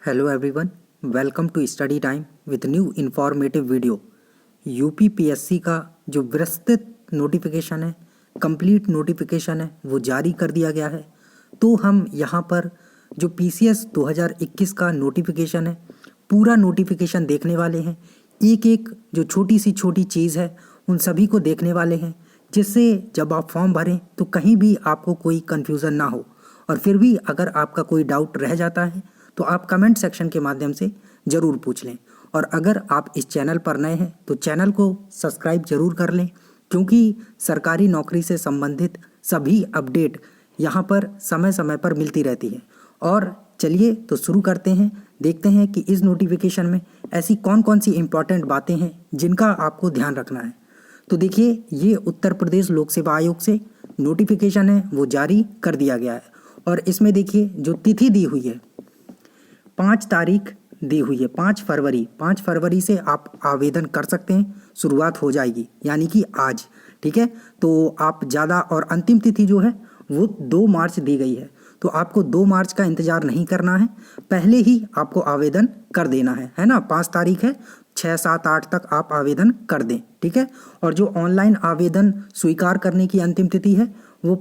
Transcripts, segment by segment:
Hello everyone, welcome to study time with new informative video. UPPSC का जो विस्तृत notification है, कंप्लीट नोटिफिकेशन है, वो जारी कर दिया गया है। तो हम यहाँ पर जो पीसीएस 2021 का नोटिफिकेशन है, पूरा नोटिफिकेशन देखने वाले हैं। एक एक जो छोटी सी छोटी चीज़ है उन सभी को देखने वाले हैं, जिससे जब आप फॉर्म भरें तो कहीं भी आपको कोई कन्फ्यूज़न ना हो। और फिर भी अगर आपका कोई डाउट रह जाता है तो आप कमेंट सेक्शन के माध्यम से ज़रूर पूछ लें। और अगर आप इस चैनल पर नए हैं तो चैनल को सब्सक्राइब ज़रूर कर लें, क्योंकि सरकारी नौकरी से संबंधित सभी अपडेट यहाँ पर समय समय पर मिलती रहती है। और चलिए तो शुरू करते हैं, देखते हैं कि इस नोटिफिकेशन में ऐसी कौन कौन सी इम्पॉर्टेंट बातें हैं जिनका आपको ध्यान रखना है। तो देखिए, ये उत्तर प्रदेश लोक सेवा आयोग से नोटिफिकेशन है वो जारी कर दिया गया है। और इसमें देखिए जो तिथि दी हुई है, 5 तारीख दी हुई है, 5 फरवरी से आप आवेदन कर सकते हैं। शुरुआत हो जाएगी यानी कि आज, ठीक है। तो आप ज़्यादा, और अंतिम तिथि जो है वो 2 मार्च दी गई है। तो आपको 2 मार्च का इंतज़ार नहीं करना है, पहले ही आपको आवेदन कर देना है ना। 5 तारीख है, 6, 7, 8 तक आप आवेदन कर दें, ठीक है। और जो ऑनलाइन आवेदन स्वीकार करने की अंतिम तिथि है वो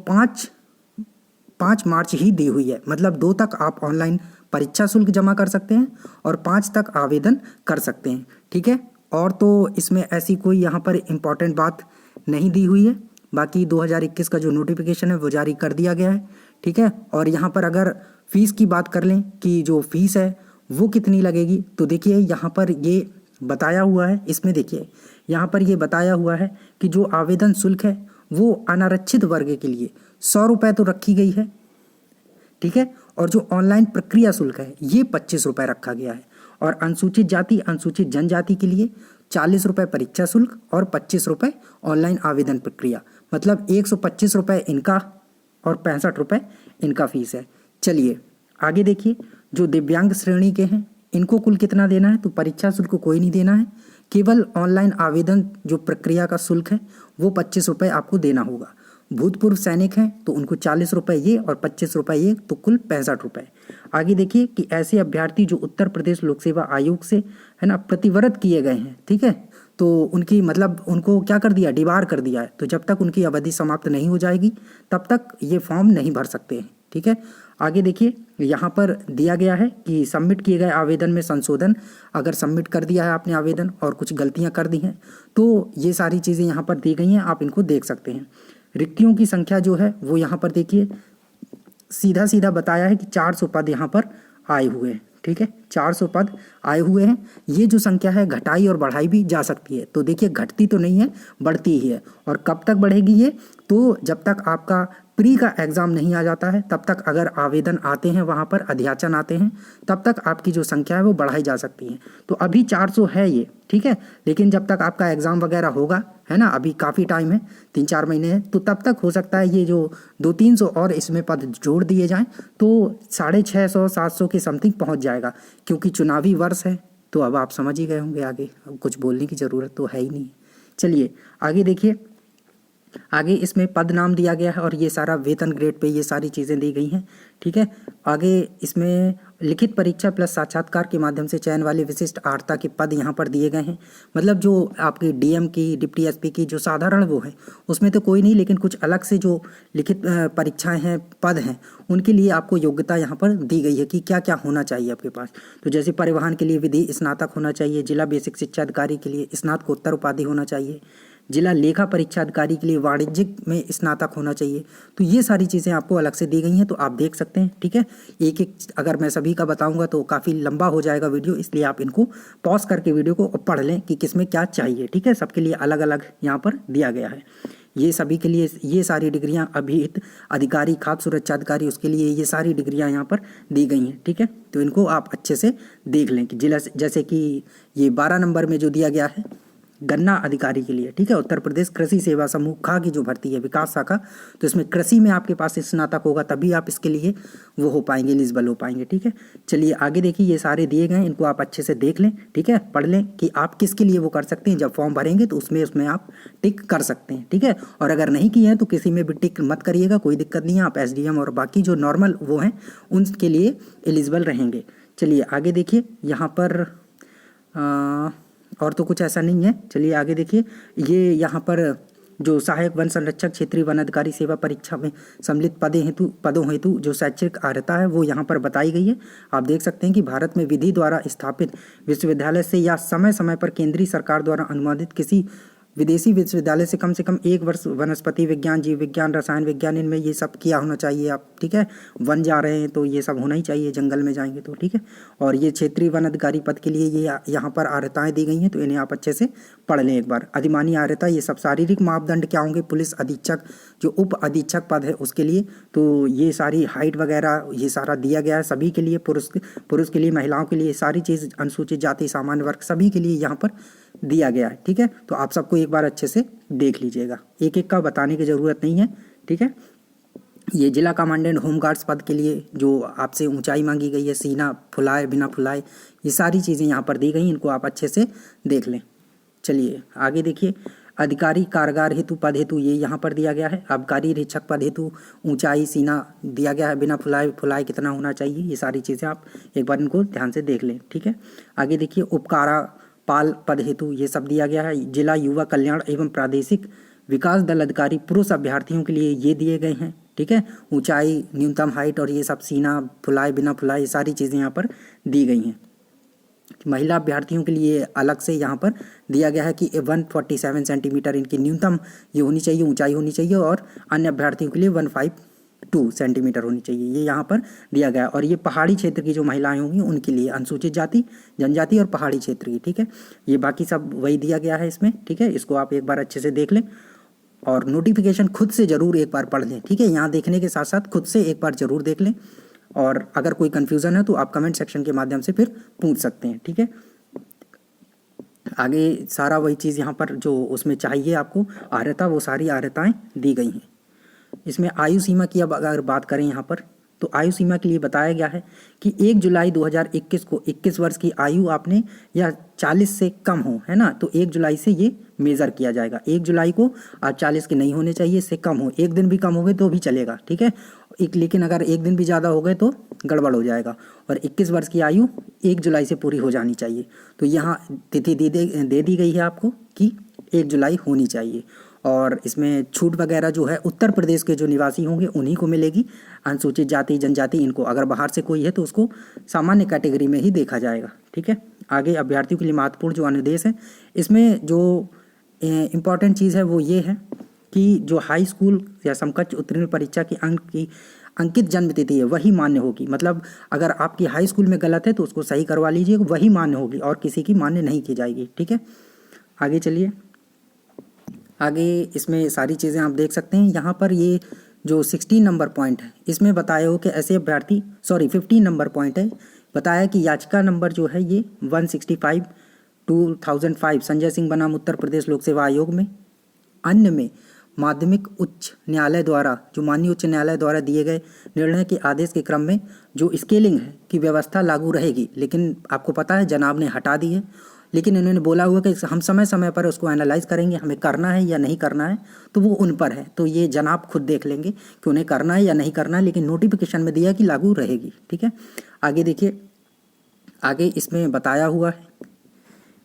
5 मार्च ही दी हुई है। मतलब 2 तक आप ऑनलाइन परीक्षा शुल्क जमा कर सकते हैं और 5 तक आवेदन कर सकते हैं, ठीक है। और तो इसमें ऐसी कोई यहाँ पर इम्पॉर्टेंट बात नहीं दी हुई है। बाकी 2021 का जो नोटिफिकेशन है वो जारी कर दिया गया है, ठीक है। और यहाँ पर अगर फ़ीस की बात कर लें कि जो फ़ीस है वो कितनी लगेगी, तो देखिए यहाँ पर ये बताया हुआ है। इसमें देखिए यहाँ पर ये बताया हुआ है कि जो आवेदन शुल्क है वो अनारक्षित वर्ग के लिए 100 रुपये तो रखी गई है, ठीक है। और जो ऑनलाइन प्रक्रिया शुल्क है ये 25 रुपये रखा गया है। और अनुसूचित जाति अनुसूचित जनजाति के लिए 40 रुपये परीक्षा शुल्क और 25 रुपये ऑनलाइन आवेदन प्रक्रिया। मतलब 125 रुपये इनका और 65 रुपये इनका फीस है। चलिए आगे देखिए, जो दिव्यांग श्रेणी के हैं इनको कुल कितना देना है, तो परीक्षा शुल्क कोई नहीं देना है, केवल ऑनलाइन आवेदन जो प्रक्रिया का शुल्क है वो 25 रुपये आपको देना होगा। भूतपूर्व सैनिक हैं तो उनको 40 रुपये ये और 25 रुपये ये, तो कुल 65 रुपये। आगे देखिए कि ऐसे अभ्यर्थी जो उत्तर प्रदेश लोक सेवा आयोग से है ना प्रतिवृत्त किए गए हैं, ठीक है, तो उनकी मतलब उनको क्या कर दिया, डिबार कर दिया है। तो जब तक उनकी अवधि समाप्त नहीं हो जाएगी तब तक ये फॉर्म नहीं भर सकते हैं, ठीक है। आगे देखिए यहाँ पर दिया गया है कि सबमिट किए गए आवेदन में संशोधन, अगर सबमिट कर दिया है आपने आवेदन और कुछ गलतियाँ कर दी हैं तो ये सारी चीज़ें यहाँ पर दी गई हैं, आप इनको देख सकते हैं। रिक्तियों की संख्या जो है वो यहाँ पर देखिए सीधा सीधा बताया है कि 400 पद यहाँ पर आए हुए हैं, ठीक है। 400 पद आए हुए हैं। ये जो संख्या है घटाई और बढ़ाई भी जा सकती है। तो देखिए घटती तो नहीं है, बढ़ती ही है। और कब तक बढ़ेगी ये, तो जब तक आपका प्री का एग्ज़ाम नहीं आ जाता है तब तक अगर आवेदन आते हैं, वहाँ पर अध्याचन आते हैं, तब तक आपकी जो संख्या है वो बढ़ाई जा सकती है। तो अभी 400 है ये, ठीक है। लेकिन जब तक आपका एग्ज़ाम वगैरह होगा, है ना, अभी काफ़ी टाइम है, 3-4 महीने हैं, तो तब तक हो सकता है ये जो 200-300 और इसमें पद जोड़ दिए जाएं तो 650-700 के समथिंग पहुंच जाएगा। क्योंकि चुनावी वर्ष है तो अब आप समझ ही गए होंगे, आगे अब कुछ बोलने की ज़रूरत तो है ही नहीं। चलिए आगे देखिए, आगे इसमें पद नाम दिया गया है और ये सारा वेतन ग्रेड पे ये सारी चीज़ें दी गई हैं, ठीक है। आगे इसमें लिखित परीक्षा प्लस साक्षात्कार के माध्यम से चयन वाले विशिष्ट आर्हता के पद यहाँ पर दिए गए हैं। मतलब जो आपकी डीएम की, डिप्टी एसपी की जो साधारण वो है उसमें तो कोई नहीं, लेकिन कुछ अलग से जो लिखित परीक्षाएं हैं, पद हैं, उनके लिए आपको योग्यता यहाँ पर दी गई है कि क्या क्या होना चाहिए आपके पास। तो जैसे परिवहन के लिए विधि स्नातक होना चाहिए, जिला बेसिक शिक्षा अधिकारी के लिए स्नातकोत्तर उपाधि होना चाहिए, जिला लेखा परीक्षा अधिकारी के लिए वाणिज्यिक में स्नातक होना चाहिए। तो ये सारी चीज़ें आपको अलग से दी गई हैं, तो आप देख सकते हैं, ठीक है। एक एक अगर मैं सभी का बताऊंगा तो काफ़ी लंबा हो जाएगा वीडियो, इसलिए आप इनको पॉज करके वीडियो को पढ़ लें कि किसमें क्या चाहिए, ठीक है। सबके लिए अलग अलग यहाँ पर दिया गया है। ये सभी के लिए ये सारी डिग्रियाँ, अभिहित अधिकारी, खाद्य सुरक्षा अधिकारी, उसके लिए ये सारी डिग्रियाँ यहाँ पर दी गई हैं, ठीक है। तो इनको आप अच्छे से देख लें कि जिला, जैसे कि ये 12 नंबर में जो दिया गया है गन्ना अधिकारी के लिए, ठीक है, उत्तर प्रदेश कृषि सेवा समूह खा की जो भर्ती है विकास शाखा, तो इसमें कृषि में आपके पास स्नातक होगा तभी आप इसके लिए वो हो पाएंगे, एलिजिबल हो पाएंगे, ठीक है। चलिए आगे देखिए, ये सारे दिए गए हैं, इनको आप अच्छे से देख लें, ठीक है, पढ़ लें कि आप किसके लिए वो कर सकते हैं। जब फॉर्म भरेंगे तो उसमें आप टिक कर सकते हैं, ठीक है। और अगर नहीं किए हैं तो किसी में भी टिक मत करिएगा, कोई दिक्कत नहीं है। आप एसडीएम और बाकी जो नॉर्मल वो हैं उनके लिए एलिजिबल रहेंगे। चलिए आगे देखिए, यहाँ पर और तो कुछ ऐसा नहीं है। चलिए आगे देखिए, ये यहाँ पर जो सहायक वन संरक्षक क्षेत्रीय वन अधिकारी सेवा परीक्षा में सम्मिलित पदों हेतु जो शैक्षिक अर्हता है वो यहाँ पर बताई गई है। आप देख सकते हैं कि भारत में विधि द्वारा स्थापित विश्वविद्यालय से या समय समय पर केंद्रीय सरकार द्वारा अनुमोदित किसी विदेशी विश्वविद्यालय से कम 1 वर्ष वनस्पति विज्ञान, जीव विज्ञान, रसायन विज्ञान, इनमें ये सब किया होना चाहिए आप, ठीक है। वन जा रहे हैं तो ये सब होना ही चाहिए, जंगल में जाएंगे तो, ठीक है। और ये क्षेत्रीय वन अधिकारी पद के लिए ये यहाँ पर अर्हताएँ दी गई हैं, तो इन्हें आप अच्छे से पढ़ लें एक बार। अधिमानी अर्हता, ये सब शारीरिक मापदंड क्या होंगे, पुलिस अधीक्षक जो उप अधीक्षक पद है उसके लिए, तो ये सारी हाइट वगैरह ये सारा दिया गया है सभी के लिए, पुरुष के लिए, महिलाओं के लिए, सारी चीज़, अनुसूचित जाति, सामान्य वर्ग, सभी के लिए यहाँ पर दिया गया है, ठीक है। तो आप सबको एक बार अच्छे से देख लीजिएगा, एक एक का बताने की ज़रूरत नहीं है, ठीक है। ये जिला कमांडेंट होमगार्ड्स पद के लिए जो आपसे ऊंचाई मांगी गई है, सीना फुलाए बिना फुलाए, ये सारी चीज़ें यहाँ पर दी गई, इनको आप अच्छे से देख लें। चलिए आगे देखिए, अधिकारी कारागार हेतु पद हेतु ये यहाँ पर दिया गया है। आबकारी निरीक्षक पद हेतु ऊंचाई, सीना दिया गया है, बिना फुलाए कितना होना चाहिए, ये सारी चीज़ें आप एक बार इनको ध्यान से देख लें, ठीक है। आगे देखिए, उपकारा पाल पद हेतु ये सब दिया गया है। जिला युवा कल्याण एवं प्रादेशिक विकास दल अधिकारी पुरुष अभ्यर्थियों के लिए ये दिए गए हैं, ठीक है। ऊंचाई, न्यूनतम हाइट और ये सब, सीना फुलाए बिना फुलाए, ये सारी चीज़ें यहाँ पर दी गई हैं। महिला अभ्यर्थियों के लिए अलग से यहाँ पर दिया गया है कि 147 सेंटीमीटर इनकी न्यूनतम ये होनी चाहिए, ऊंचाई होनी चाहिए, और अन्य अभ्यर्थियों के लिए 152 सेंटीमीटर होनी चाहिए, ये यहाँ पर दिया गया है। और ये पहाड़ी क्षेत्र की जो महिलाएं होंगी उनके लिए, अनुसूचित जाति, जनजाति और पहाड़ी क्षेत्र की, ठीक है। ये बाकी सब वही दिया गया है इसमें, ठीक है। इसको आप एक बार अच्छे से देख लें और नोटिफिकेशन खुद से ज़रूर एक बार पढ़ लें, ठीक है। यहाँ देखने के साथ साथ खुद से एक बार ज़रूर देख लें, और अगर कोई कन्फ्यूज़न है तो आप कमेंट सेक्शन के माध्यम से फिर पूछ सकते हैं, ठीक है। आगे सारा वही चीज़ यहाँ पर जो उसमें चाहिए आपको अर्हता, वो सारी अर्हताएँ दी गई हैं। इसमें आयु सीमा की अब अगर बात करें यहाँ पर, तो आयु सीमा के लिए बताया गया है कि 1 जुलाई 2021 को 21 वर्ष की आयु आपने या 40 से कम हो, है ना, तो 1 जुलाई से ये मेज़र किया जाएगा। 1 जुलाई को आप 40 के नहीं होने चाहिए, इससे कम हो, एक दिन भी कम हो गए तो भी चलेगा, ठीक है। लेकिन अगर एक दिन भी ज़्यादा हो गए तो गड़बड़ हो जाएगा। और 21 वर्ष की आयु 1 जुलाई से पूरी हो जानी चाहिए। तो यहाँ तिथि दे दी गई है आपको कि 1 जुलाई होनी चाहिए। और इसमें छूट वगैरह जो है उत्तर प्रदेश के जो निवासी होंगे उन्हीं को मिलेगी। अनुसूचित जाति, जनजाति, इनको अगर बाहर से कोई है तो उसको सामान्य कैटेगरी में ही देखा जाएगा, ठीक है। आगे अभ्यर्थियों के लिए महत्वपूर्ण जो अनुदेश है, इसमें जो इम्पॉर्टेंट चीज़ है वो ये है कि जो हाई स्कूल या समकक्ष उत्तीर्ण परीक्षा की अंकित जन्म तिथि है वही मान्य होगी। मतलब अगर आपकी हाई स्कूल में गलत है तो उसको सही करवा लीजिए, वही मान्य होगी और किसी की मान्य नहीं की जाएगी, ठीक है। आगे चलिए, आगे इसमें सारी चीज़ें आप देख सकते हैं। यहाँ पर ये जो 16 नंबर पॉइंट है इसमें बताया हो कि ऐसे अभ्यर्थी 15 नंबर पॉइंट है, बताया कि याचिका नंबर जो है ये 165/2005 संजय सिंह बनाम उत्तर प्रदेश लोक सेवा आयोग में, अन्य में माध्यमिक उच्च न्यायालय द्वारा, जो माननीय उच्च न्यायालय द्वारा दिए गए निर्णय के आदेश के क्रम में जो स्केलिंग है की व्यवस्था लागू रहेगी। लेकिन आपको पता है जनाब ने हटा दी है, लेकिन इन्होंने बोला हुआ कि हम समय समय पर उसको एनालाइज करेंगे, हमें करना है या नहीं करना है, तो वो उन पर है। तो ये जनाब खुद देख लेंगे कि उन्हें करना है या नहीं करना है, लेकिन नोटिफिकेशन में दिया कि लागू रहेगी, ठीक है। आगे देखिए, आगे इसमें बताया हुआ है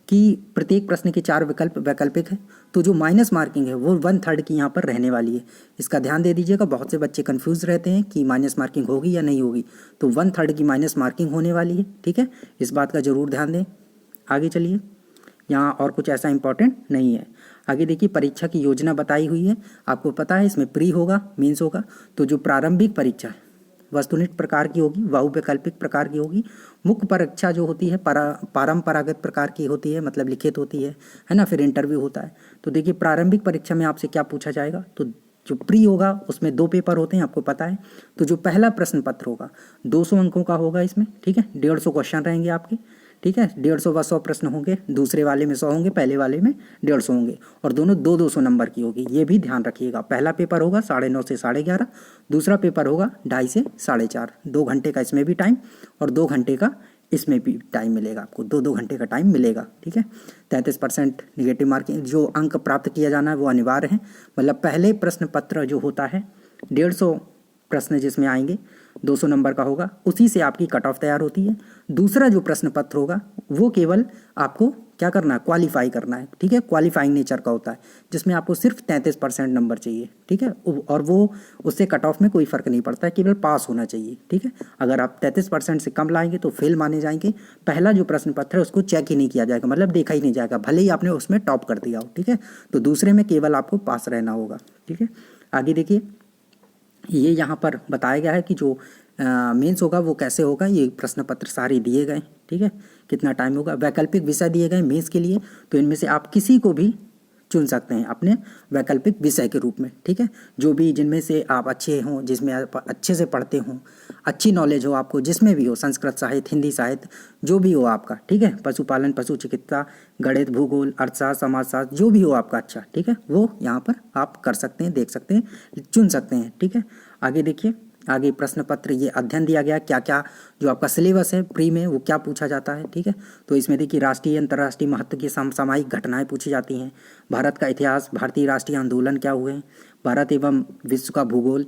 कि प्रत्येक प्रश्न के 4 विकल्प वैकल्पिक है, तो जो माइनस मार्किंग है वो 1/3 की यहाँ पर रहने वाली है। इसका ध्यान दे दीजिएगा, बहुत से बच्चे कंफ्यूज रहते हैं कि माइनस मार्किंग होगी या नहीं होगी, तो 1/3 की माइनस मार्किंग होने वाली है, ठीक है। इस बात का ज़रूर ध्यान दें। आगे चलिए, यहाँ और कुछ ऐसा इंपॉर्टेंट नहीं है। आगे देखिए, परीक्षा की योजना बताई हुई है। आपको पता है इसमें प्री होगा, मेंस होगा। तो जो प्रारंभिक परीक्षा है वस्तुनिष्ठ प्रकार की होगी, बहुवैकल्पिक प्रकार की होगी। मुख्य परीक्षा जो होती है परंपरागत प्रकार की होती है, मतलब लिखित होती है ना, फिर इंटरव्यू होता है। तो देखिए, प्रारंभिक परीक्षा में आपसे क्या पूछा जाएगा, तो जो प्री होगा उसमें 2 पेपर होते हैं, आपको पता है। तो जो पहला प्रश्न पत्र होगा 200 अंकों का होगा इसमें, ठीक है। 150 क्वेश्चन रहेंगे आपके, ठीक है। 150 व 100 प्रश्न होंगे, दूसरे वाले में 100 होंगे, पहले वाले में 150 होंगे, और दोनों 200 नंबर की होगी। ये भी ध्यान रखिएगा। पहला पेपर होगा 9:30 से 11:30, दूसरा पेपर होगा 2:30 से 4:30। 2 घंटे का इसमें भी टाइम और 2 घंटे का इसमें भी टाइम मिलेगा आपको, 2 घंटे का टाइम मिलेगा, ठीक है। 33% निगेटिव मार्किंग जो अंक प्राप्त किया जाना है वो अनिवार्य है। मतलब पहले प्रश्न पत्र जो होता है 150 प्रश्न जिसमें आएंगे, 200 नंबर का होगा, उसी से आपकी कट ऑफ तैयार होती है। दूसरा जो प्रश्न पत्र होगा वो केवल आपको क्या करना है, क्वालिफाई करना है, ठीक है, क्वालिफाइंग नेचर का होता है, जिसमें आपको सिर्फ 33% नंबर चाहिए, ठीक है, और वो उससे कट ऑफ में कोई फ़र्क नहीं पड़ता है, केवल पास होना चाहिए, ठीक है। अगर आप 33% से कम लाएंगे तो फेल माने जाएंगे। पहला जो प्रश्न पत्र है उसको चेक ही नहीं किया जाएगा, मतलब देखा ही नहीं जाएगा, भले ही आपने उसमें टॉप कर दिया हो, ठीक है। तो दूसरे में केवल आपको पास रहना होगा, ठीक है। आगे देखिए, ये यहाँ पर बताया गया है कि जो मेंस होगा वो कैसे होगा, ये प्रश्न पत्र सारे दिए गए, ठीक है। कितना टाइम होगा, वैकल्पिक विषय दिए गए मेंस के लिए, तो इनमें से आप किसी को भी चुन सकते हैं अपने वैकल्पिक विषय के रूप में, ठीक है। जो भी जिनमें से आप अच्छे हों, जिसमें आप अच्छे से पढ़ते हों, अच्छी नॉलेज हो आपको, जिसमें भी हो, संस्कृत साहित्य, हिंदी साहित्य, जो भी हो आपका, ठीक है, पशुपालन, पशु चिकित्सा, गणित, भूगोल, अर्थशास्त्र, समाजशास्त्र, जो भी हो आपका अच्छा, ठीक है, वो यहाँ पर आप कर सकते हैं, देख सकते हैं, चुन सकते हैं, ठीक है। आगे देखिए, आगे प्रश्न पत्र ये अध्ययन दिया गया क्या क्या जो आपका सिलेबस है प्री में वो क्या पूछा जाता है, ठीक है। तो इसमें देखिए राष्ट्रीय अंतर्राष्ट्रीय महत्व की सामयिक घटनाएं पूछी जाती हैं, भारत का इतिहास, भारतीय राष्ट्रीय आंदोलन क्या हुए, भारत एवं विश्व का भूगोल,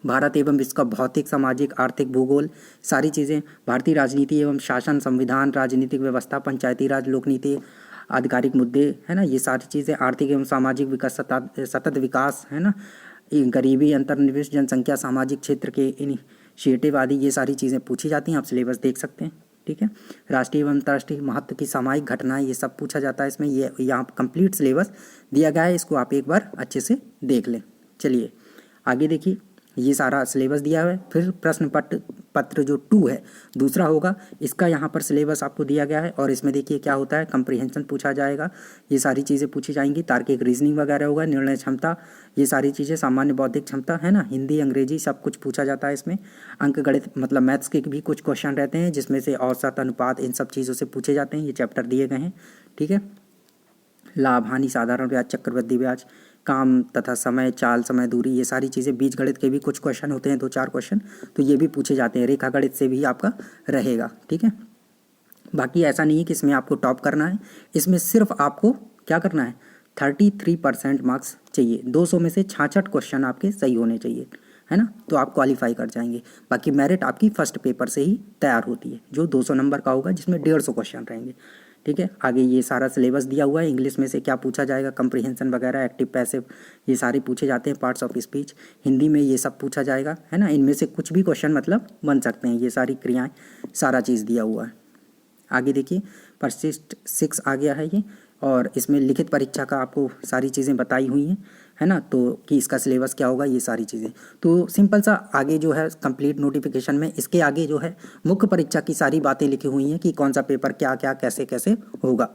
भारत एवं विश्व का भौतिक, सामाजिक, आर्थिक, भूगोल, सारी चीज़ें, भारतीय राजनीति एवं शासन, संविधान, राजनीतिक व्यवस्था, पंचायती राज, लोक नीति, आधिकारिक मुद्दे, है ना, ये सारी चीज़ें, आर्थिक एवं सामाजिक विकास, सतत विकास, है ना, गरीबी, अंतर्निवेश, जनसंख्या, सामाजिक क्षेत्र के इनिशिएटिव आदि, ये सारी चीज़ें पूछी जाती हैं, आप सिलेबस देख सकते हैं, ठीक है। राष्ट्रीय एवं अंतर्राष्ट्रीय महत्व की सामयिक घटनाएं, ये सब पूछा जाता है इसमें, ये यहाँ कंप्लीट सिलेबस दिया गया है, इसको आप एक बार अच्छे से देख लें। चलिए आगे देखिए, ये सारा सिलेबस दिया हुआ है। फिर प्रश्न पत्र जो 2 है दूसरा होगा, इसका यहाँ पर सिलेबस आपको दिया गया है, और इसमें देखिए क्या होता है, कंप्रीहेंशन पूछा जाएगा, ये सारी चीज़ें पूछी जाएंगी, तार्किक रीजनिंग वगैरह होगा, निर्णय क्षमता, ये सारी चीज़ें, सामान्य बौद्धिक क्षमता, है ना, हिंदी, अंग्रेजी, सब कुछ पूछा जाता है इसमें। अंक गणित मतलब मैथ्स के भी कुछ क्वेश्चन रहते हैं, जिसमें से औसत, अनुपात, इन सब चीज़ों से पूछे जाते हैं, ये चैप्टर दिए गए हैं, ठीक है। लाभ हानि, साधारण ब्याज, चक्रवृद्धि ब्याज, काम तथा समय, चाल, समय, दूरी, ये सारी चीज़ें, बीज गणित के भी कुछ क्वेश्चन होते हैं, 2-4 क्वेश्चन, तो ये भी पूछे जाते हैं, रेखा गणित से भी आपका रहेगा, ठीक है। बाकी ऐसा नहीं है कि इसमें आपको टॉप करना है, इसमें सिर्फ आपको क्या करना है, 33% मार्क्स चाहिए, 200 में से 66 क्वेश्चन आपके सही होने चाहिए, है ना, तो आप क्वालिफाई कर जाएंगे। बाकी मेरिट आपकी फर्स्ट पेपर से ही तैयार होती है, जो 200 नंबर का होगा, जिसमें 150 क्वेश्चन रहेंगे, ठीक है। आगे ये सारा सिलेबस दिया हुआ है, इंग्लिश में से क्या पूछा जाएगा, कंप्रीहेंशन वगैरह, एक्टिव पैसिव, ये सारे पूछे जाते हैं, पार्ट्स ऑफ स्पीच, हिंदी में ये सब पूछा जाएगा, है ना, इनमें से कुछ भी क्वेश्चन मतलब बन सकते हैं, ये सारी क्रियाएं, सारा चीज़ दिया हुआ है। आगे देखिए, परिशिष्ट 6 आ गया है ये, और इसमें लिखित परीक्षा का आपको सारी चीज़ें बताई हुई हैं, है ना, तो कि इसका सिलेबस क्या होगा, ये सारी चीज़ें, तो सिंपल सा आगे जो है कंप्लीट नोटिफिकेशन में इसके आगे जो है मुख्य परीक्षा की सारी बातें लिखी हुई हैं कि कौन सा पेपर क्या क्या कैसे कैसे होगा,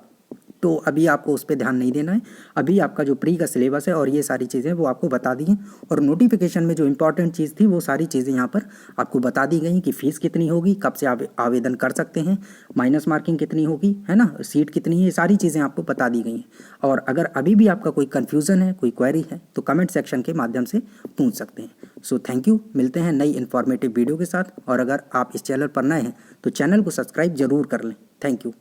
तो अभी आपको उस पर ध्यान नहीं देना है। अभी आपका जो प्री का सिलेबस है और ये सारी चीज़ें वो आपको बता दी हैं, और नोटिफिकेशन में जो इंपॉर्टेंट चीज़ थी वो सारी चीज़ें यहाँ पर आपको बता दी गई कि फ़ीस कितनी होगी, कब से आप आवेदन कर सकते हैं, माइनस मार्किंग कितनी होगी, है ना, सीट कितनी है, ये सारी चीज़ें आपको बता दी गई हैं। और अगर अभी भी आपका कोई कन्फ्यूज़न है, कोई क्वेरी है, तो कमेंट सेक्शन के माध्यम से पूछ सकते हैं। सो थैंक यू, मिलते हैं नई इन्फॉर्मेटिव वीडियो के साथ, और अगर आप इस चैनल पर नए हैं तो चैनल को सब्सक्राइब जरूर कर लें। Thank you.